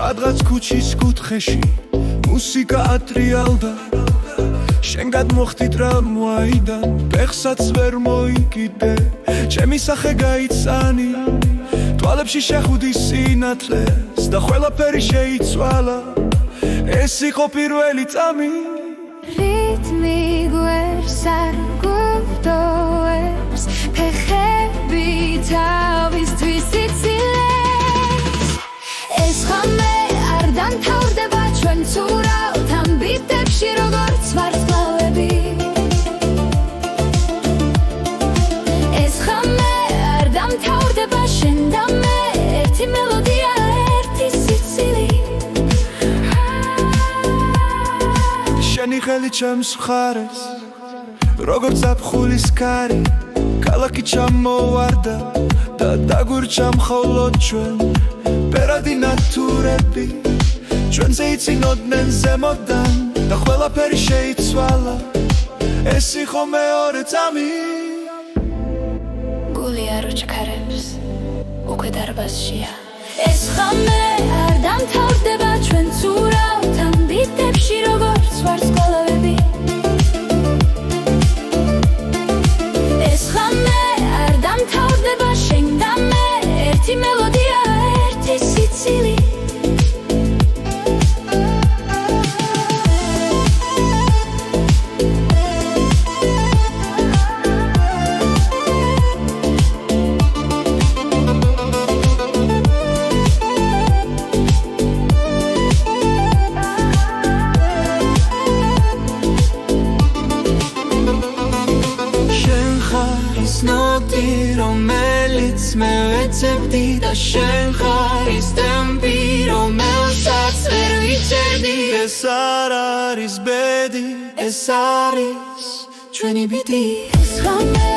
სადღაც ქუჩის კუთხეში მუსიკა ატრიალდა შენ გადმოხდი ტრამვაიდან ფეხსაც ვერ მოიკიდე ჩემი სახე გაიცანი თვალებში შეხვდი სინათლეს და ყველაფერი შეიცვალა ეს იყო პირველი წამი რითმი გვერს არ გულდოებს ფეხები თავისთვის იცილებს ეს ხამე არ დამთავრდება ჩვენ ცურავთ ამ ბიტებში როგორც ვარსკვლავები ეს ხამე არ დამთავრდება შენ და მე ერთი მელოდია ერთი სიცილი შენი ხელი ჩემს მხარეს როგორც ზაფხულის ქარი ქალაქი ჩამოვარდა და დაგვირჩა მხოლოდ ჩვენ ბერადი ნატურები ჩვენზე იცინოდნენ ზემოდან და ყველაფერი შეიცვალა ეს იყო მეორე წამი გული არ უჩქარებს უკვე დარბაზშია ეს ხამე არ დამთავრდება ჩვენ ცურავთ ამ ბიტებში როგორც ვარსკვლავები ეს ხამე არ დამთავრდება შენ და მე ერთი მელოდია ერთი სიცილი ნოტი რომელიც მე ვეცებდი და შენ ხარ ის ტემპი რომელსაც ვერ ვიწერდი ეს არ არის ბედი ეს არის ჩვენი ბიტი ეს ხამე